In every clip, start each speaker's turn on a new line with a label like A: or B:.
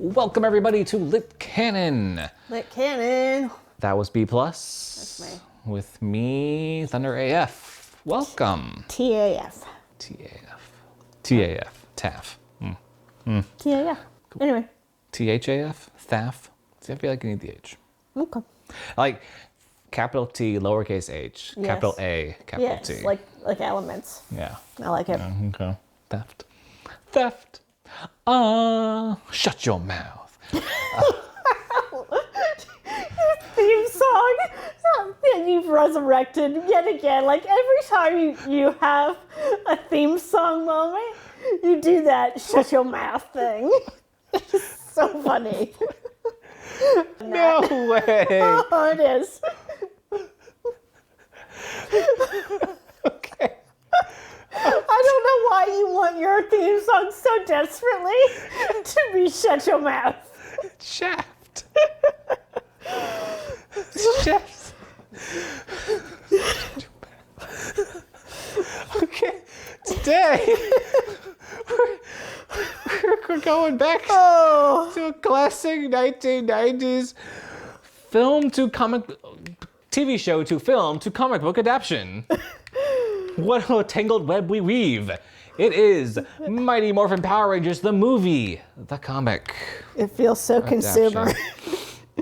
A: Welcome everybody to Lit Canon.
B: Lit Canon.
A: That was B+.
B: That's me.
A: With me, ThunderAF. Welcome.
B: TAF.
A: TAF.
B: TAF. Cool. Anyway.
A: THAF? THAF? See, I feel like I need the H.
B: Okay.
A: Like capital T, lowercase h,
B: Yes.
A: capital A, capital T.
B: Yes, like elements.
A: Yeah.
B: I like it.
A: Okay. Theft. Shut your mouth.
B: Theme song that you've resurrected yet again. Like every time you have a theme song moment, you do that shut your mouth thing. It's so funny.
A: No way.
B: Oh, it is.
A: Okay.
B: I don't know why you want your theme song so desperately to be shut your mouth.
A: Shaft. Shaft. Okay. Today we're going back to a classic 1990s TV show to film to comic book adaptation. What a tangled web we weave. It is Mighty Morphin Power Rangers, the movie, the comic.
B: It feels so consumer.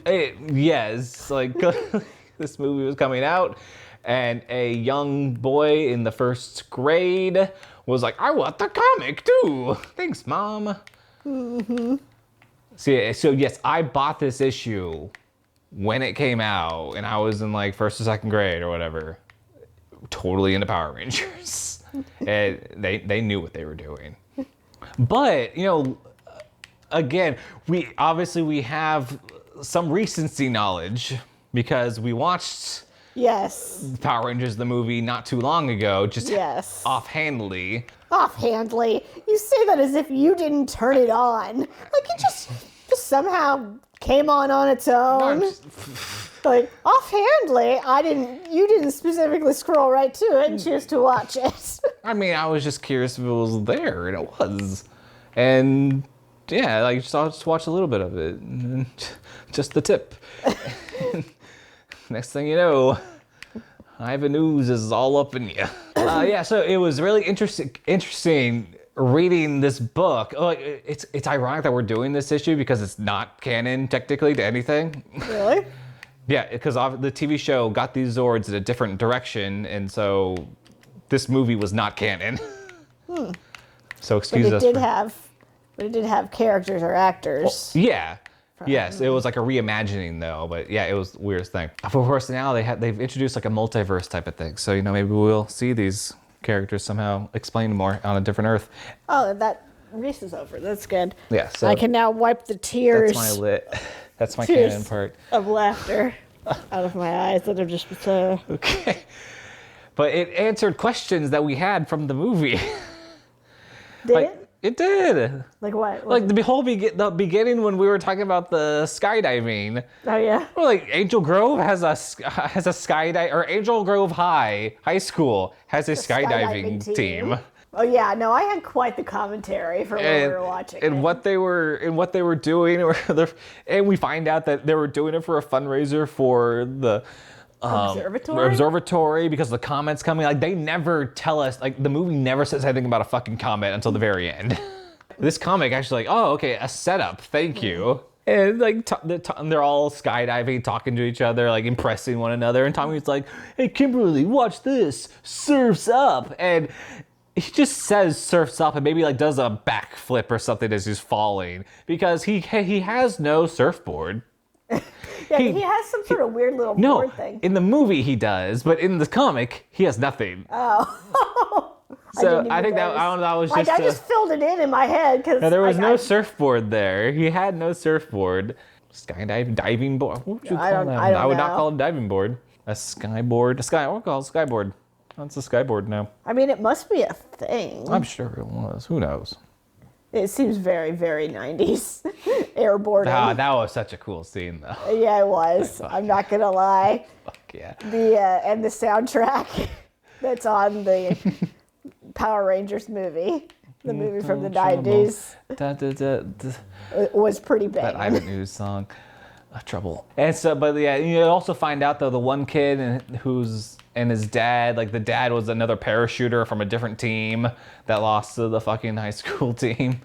A: Yes, like this movie was coming out and a young boy in the first grade was like, I want the comic too. Thanks, Mom. Mm-hmm. So yes, I bought this issue when it came out and I was in like first or second grade or whatever. Totally into Power Rangers. And they knew what they were doing. But, you know, again, we have some recency knowledge because we watched Power Rangers the movie not too long ago, just offhandedly.
B: Offhandedly? You say that as if you didn't turn it on. Like it just somehow came on its own.
A: No,
B: like offhandedly, you didn't specifically scroll right to it and choose to watch it.
A: I mean, I was just curious if it was there, and it was. And yeah, like just watch a little bit of it. Just the tip. Next thing you know, Ivan Ooze is all up in you. Yeah, so it was really interesting reading this book. Like it's ironic that we're doing this issue because it's not canon technically to anything.
B: Really?
A: Yeah, because the TV show got these Zords in a different direction, and so this movie was not canon. So excuse us.
B: But it did have characters or actors.
A: Well, yeah. Yes, it was like a reimagining though, but yeah, it was the weirdest thing. Of course, now they've introduced like a multiverse type of thing, so maybe we'll see these characters somehow explained more on a different Earth.
B: Oh, that Reese is over. That's good.
A: Yeah, so
B: I can now wipe the tears.
A: That's my canon part
B: of laughter out of my eyes that are just so.
A: Okay, but it answered questions that we had from the movie.
B: Did it?
A: It did.
B: Like what?
A: Like the beginning when we were talking about the skydiving.
B: Oh yeah.
A: Well, like Angel Grove has a skydive, or Angel Grove High School has a skydiving team.
B: Oh yeah, no, I had quite the commentary for when we were watching.
A: And what they were doing, and we find out that they were doing it for a fundraiser for the observatory because the comet's coming. Like they never tell us. Like the movie never says anything about a fucking comet until the very end. This comic actually like, oh okay, a setup. Thank you. And like they're all skydiving, talking to each other, like impressing one another. And Tommy's like, "Hey Kimberly, watch this. Surfs up." And he just says surfs up and maybe like does a backflip or something as he's falling because he has no surfboard.
B: Yeah, he has some sort of weird little board thing.
A: In the movie he does, but in the comic he has nothing.
B: Oh.
A: So I think that was just.
B: I just filled it in my head because
A: there was no surfboard there. He had no surfboard. Diving board. What would you call that? I would not call it a diving board. A skyboard. I would call it a skyboard. It's a skyboard now.
B: I mean, it must be a thing.
A: I'm sure it was. Who knows?
B: It seems very, very 90s. Airboarding.
A: Ah, that was such a cool scene, though.
B: Yeah, it was. I'm not going to lie.
A: Fuck yeah.
B: And the soundtrack that's on the Power Rangers movie. The movie from the 90s. It was pretty bad.
A: That Ivan Ooze song. Trouble. And so, but yeah, you also find out though the one kid and his dad, like the dad was another parachuter from a different team that lost to the fucking high school team.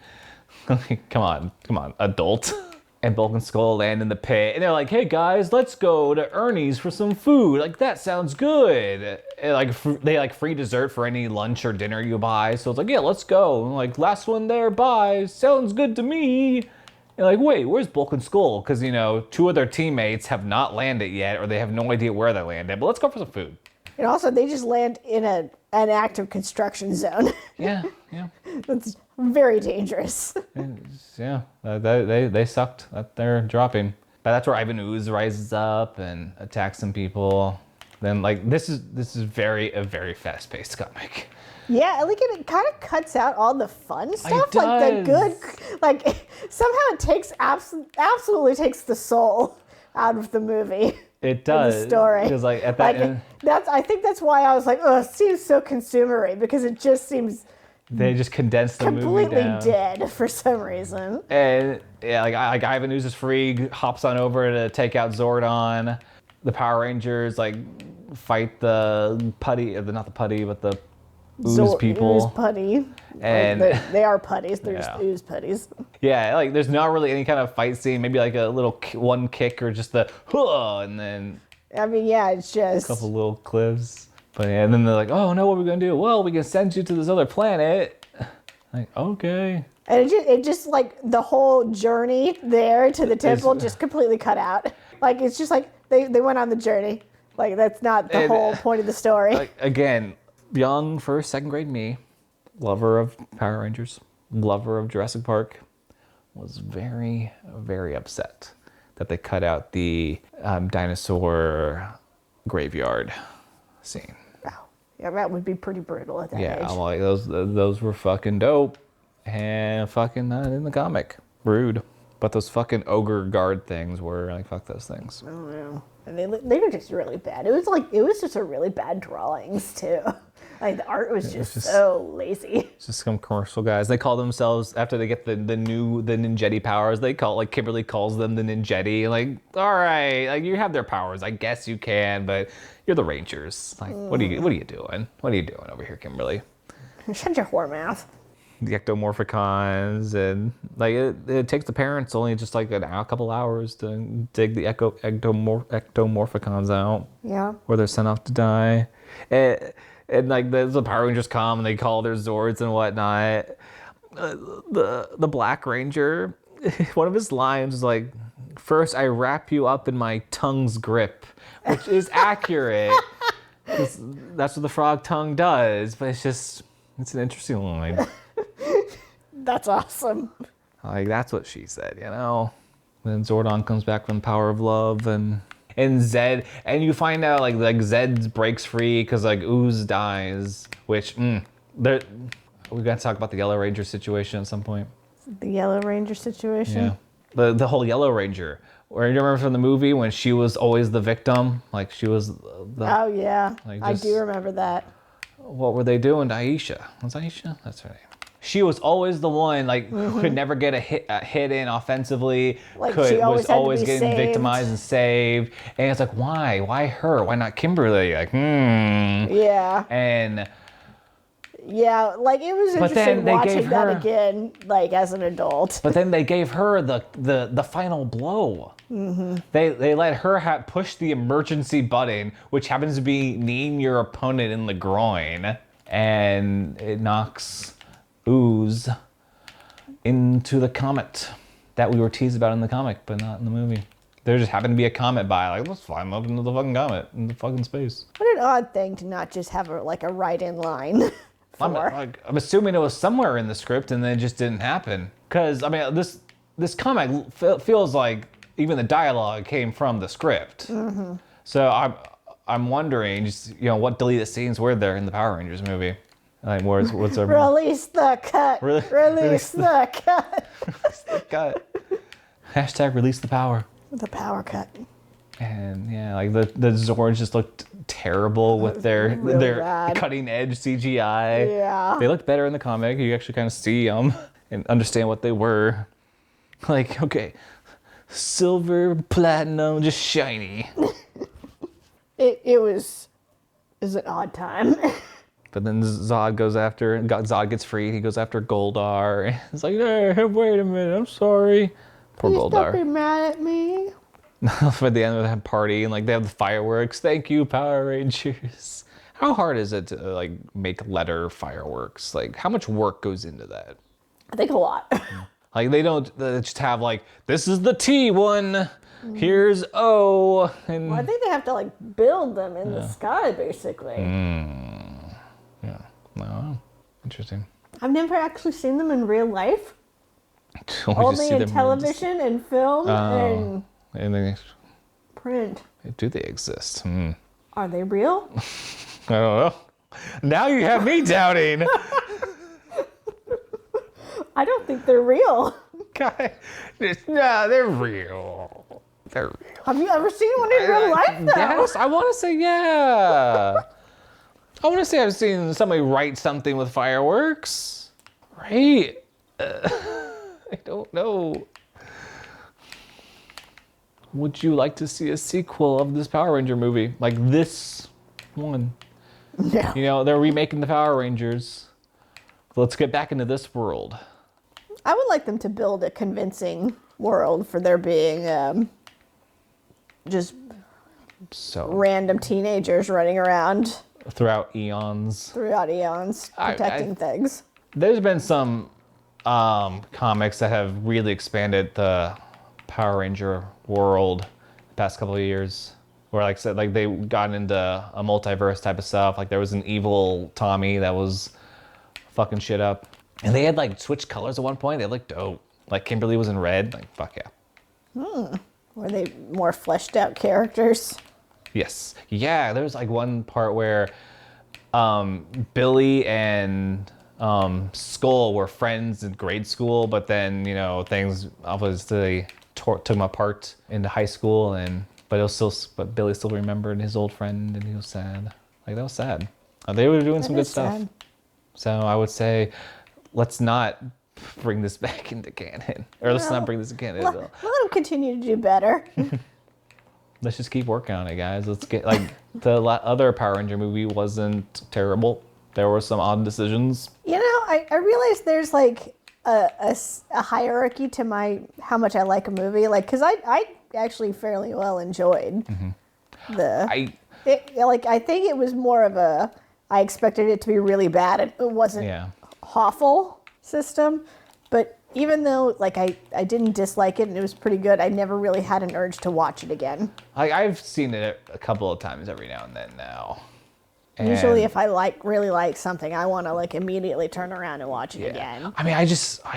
A: Come on, adult. And Bulk and Skull land in the pit, and they're like, "Hey guys, let's go to Ernie's for some food. Like that sounds good." And they like free dessert for any lunch or dinner you buy. So it's like, "Yeah, let's go." And like, last one there, bye. Sounds good to me. And like, wait, where's Bulk and Skull? Because two of their teammates have not landed yet, or they have no idea where they landed. But let's go for some food.
B: And also, they just land in an active construction zone.
A: Yeah.
B: That's very dangerous.
A: Yeah, they sucked that they're dropping. But that's where Ivan Ooze rises up and attacks some people. Then like this is a very fast-paced comic.
B: Yeah, like it kind of cuts out all the fun stuff,
A: It
B: like the
A: does.
B: good, like somehow it takes absolutely takes the soul out of the movie.
A: It does.
B: The story.
A: Because like at that end,
B: I think that's why I was like, oh, it seems so consumery, because it just seems
A: they just condensed the movie
B: completely
A: down.
B: dead for some reason.
A: And yeah, like Ivan Ooze is free, hops on over to take out Zordon. The Power Rangers like fight the putty, not the putty, but the ooze people.
B: Ooze putty.
A: And
B: they are putties. They're just
A: Yeah.
B: ooze putties.
A: Yeah, like there's not really any kind of fight scene. Maybe like a little one kick or just the huh, and then
B: I mean, yeah, it's just
A: a couple little clips. But yeah, and then they're like, oh no, what are we gonna do? Well, we can send you to this other planet. Like, okay.
B: And it just like the whole journey there to the temple just completely cut out. Like it's just like they went on the journey. Like that's not the whole point of the story.
A: Like, again, young first, second grade me, lover of Power Rangers, lover of Jurassic Park, was very, very upset that they cut out the dinosaur graveyard scene.
B: Wow. Yeah, that would be pretty brutal at that age.
A: Yeah, I'm like those were fucking dope and fucking not in the comic. Rude. But those fucking ogre guard things were like, fuck those things.
B: I don't know. And they were just really bad. It was just a really bad drawings too. Like the art was just so lazy.
A: It's just some commercial guys. They call themselves, after they get the Ninjetti powers, they call, like Kimberly calls them the Ninjetti. Like, all right, like you have their powers. I guess you can, but you're the Rangers. Like, what are you doing? What are you doing over here, Kimberly?
B: Shut your whore mouth.
A: The ectomorphicons, and like it takes the parents only just like a couple hours to dig the ectomorphicons out.
B: Yeah.
A: Where they're sent off to die. And like the Power Rangers come and they call their Zords and whatnot. The Black Ranger, one of his lines is like, "First I wrap you up in my tongue's grip," which is accurate. That's what the frog tongue does, but it's an interesting line.
B: That's awesome.
A: Like that's what she said, Then Zordon comes back from the power of love and Zed, and you find out like Zed breaks free because like Ooze dies, which we got to talk about the Yellow Ranger situation at some point.
B: The Yellow Ranger situation.
A: Yeah, the whole Yellow Ranger. Or you remember from the movie when she was always the victim, like she was the.
B: Oh yeah,
A: like
B: I do remember that.
A: What were they doing to Aisha? Was Aisha? That's her name. She was always the one who could never get a hit in offensively.
B: Like she
A: was always
B: getting
A: getting victimized and saved. And it's like, why? Why her? Why not Kimberly? Like,
B: Yeah.
A: And
B: yeah, like it was interesting watching that again, like as an adult.
A: But then they gave her the final blow. Mm-hmm. They let her push the emergency button, which happens to be kneeing your opponent in the groin, and it knocks Ooze into the comet that we were teased about in the comic, but not in the movie. There just happened to be a comet by, like, let's fly him up into the fucking comet, into fucking space.
B: What an odd thing to not just have a write-in line for.
A: I'm assuming it was somewhere in the script and then it just didn't happen. Because, I mean, this comic feels like even the dialogue came from the script. Mm-hmm. So I'm wondering, just, what deleted scenes were there in the Power Rangers movie? Like, what's our...
B: Release the cut. Release the cut.
A: Release the cut. Hashtag release the power.
B: The power cut.
A: And yeah, like the Zords just looked terrible with their
B: bad.
A: cutting edge CGI.
B: Yeah.
A: They looked better in the comic. You actually kind of see them and understand what they were. Like, okay, silver, platinum, just shiny.
B: It was an odd time.
A: But then Zod gets freed. He goes after Goldar. It's like, hey, wait a minute, I'm sorry. Poor
B: Please
A: Goldar.
B: don't be mad at me.
A: At the end of that party, and like they have the fireworks. Thank you, Power Rangers. How hard is it to like make letter fireworks? Like, how much work goes into that?
B: I think a lot.
A: Like, they just have like, this is the T one. Here's O. And
B: Well, I think they have to like build them in the sky, basically.
A: yeah, no, interesting.
B: I've never actually seen them in real life.
A: We just
B: Only
A: see
B: in
A: them
B: television and film and
A: and they,
B: print.
A: do they exist?
B: Are they real?
A: I don't know. Now you have me doubting.
B: I don't think they're real.
A: God, no, they're real. They're real.
B: Have you ever seen one in real life, though?
A: Yes, I want to say yeah. I want to say I've seen somebody write something with fireworks. Right? I don't know. Would you like to see a sequel of this Power Ranger movie? Like this one?
B: No.
A: You know, they're remaking the Power Rangers. Let's get back into this world.
B: I would like them to build a convincing world for there being just
A: So
B: random teenagers running around
A: throughout eons.
B: throughout eons protecting things.
A: There's been some comics that have really expanded the Power Ranger world the past couple of years. Where, like I said, like they got into a multiverse type of stuff. Like there was an evil Tommy that was fucking shit up. And they had like switched colors at one point. They looked dope. Like Kimberly was in red. Like, fuck yeah.
B: Were they more fleshed out characters?
A: Yes. Yeah, there was like one part where Billy and Skull were friends in grade school, but then, you know, things obviously took them apart into high school, but Billy still remembered his old friend, and he was sad. Like, that was sad. They were doing some good stuff.
B: Sad.
A: So I would say, let's not bring this back into canon, or let's not bring this in canon.
B: Let them continue to do better.
A: Let's just keep working on it, guys. Let's get, like, the other Power Ranger movie wasn't terrible. There were some odd decisions.
B: You know, I realize there's like a hierarchy to how much I like a movie. Like, because I actually fairly well enjoyed I think it was more of I expected it to be really bad, and it wasn't awful system. But even though like I didn't dislike it and it was pretty good, I never really had an urge to watch it again.
A: I've seen it a couple of times every now and then now. And
B: Usually if I really like something, I want to like immediately turn around and watch it again.
A: I mean, I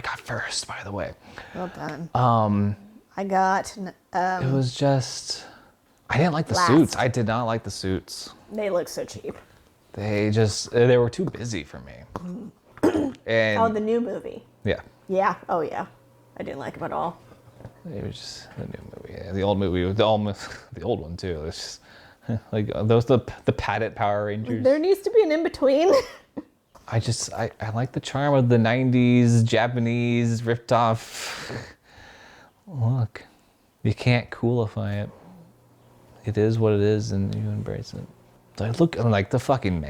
A: got first, by the way.
B: Well done. I got
A: It was just, I didn't like the
B: Last.
A: suits. I did not like the suits.
B: They look so cheap.
A: They were too busy for me. And
B: The new movie.
A: yeah.
B: Yeah. Oh yeah. I didn't like them at all.
A: It was just the new movie. Yeah, the old movie, the old one too. It's just like those the padded Power Rangers.
B: There needs to be an in-between.
A: I like the charm of the 90s Japanese ripped off. Look, you can't coolify it. It is what it is, and you embrace it. Like, look, like the fucking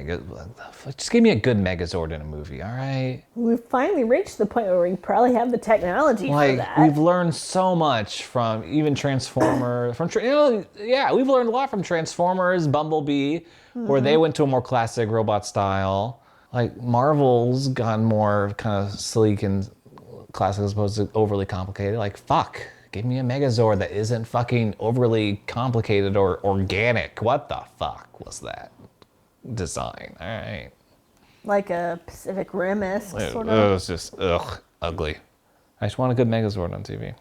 A: just give me a good Megazord in a movie, all right?
B: We've finally reached the point where we probably have the technology for that.
A: We've learned so much from even Transformers. We've learned a lot from Transformers, Bumblebee, where they went to a more classic robot style. Like, Marvel's gotten more kind of sleek and classic as opposed to overly complicated. Like, fuck. Give me a Megazord that isn't fucking overly complicated or organic. What the fuck was that design? All right.
B: Like a Pacific Rim-esque sort
A: It
B: of.
A: was just, ugly. I just want a good Megazord on TV.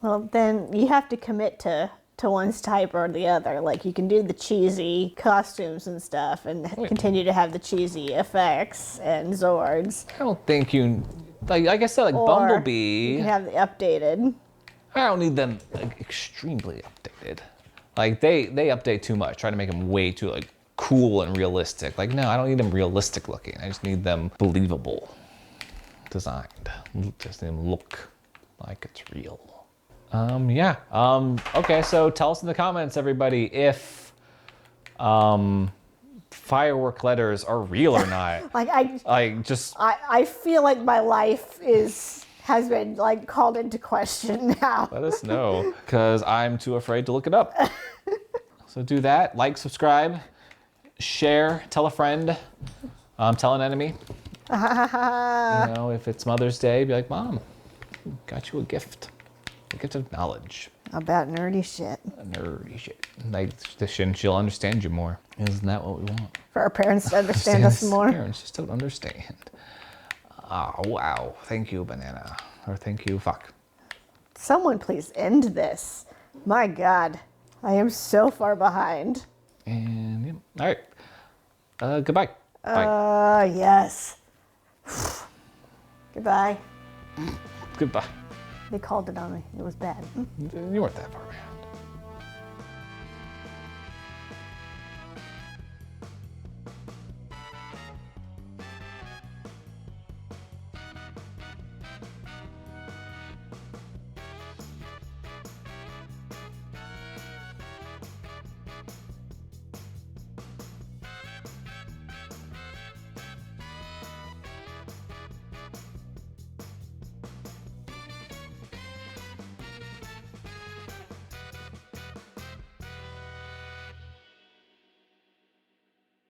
B: Well, then you have to commit to one's type or the other. Like, you can do the cheesy costumes and stuff and continue to have the cheesy effects and Zords.
A: I don't think like I said, like
B: Or
A: Bumblebee.
B: you can have the updated.
A: I don't need them like extremely updated. Like they update too much, try to make them way too like cool and realistic. Like, no, I don't need them realistic looking. I just need them believable designed. Just need them look like it's real. Yeah. Okay, so tell us in the comments, everybody, if firework letters are real or not.
B: I feel like my life has been like called into question now.
A: Let us know, because I'm too afraid to look it up. So do that. Like, subscribe, share, tell a friend, tell an enemy. You know, if it's Mother's Day, be like, Mom, got you a gift. A gift of knowledge.
B: About nerdy shit.
A: Nerdy shit. Like, she'll understand you more. Isn't that what we want?
B: For our parents to understand us more.
A: Parents just don't understand. Oh, wow. Thank you, banana. Or thank you, fuck.
B: Someone please end this. My God. I am so far behind.
A: And, yeah. All right. Goodbye. Bye.
B: Yes. Goodbye.
A: Goodbye.
B: They called it on me. It was bad.
A: You weren't that far behind.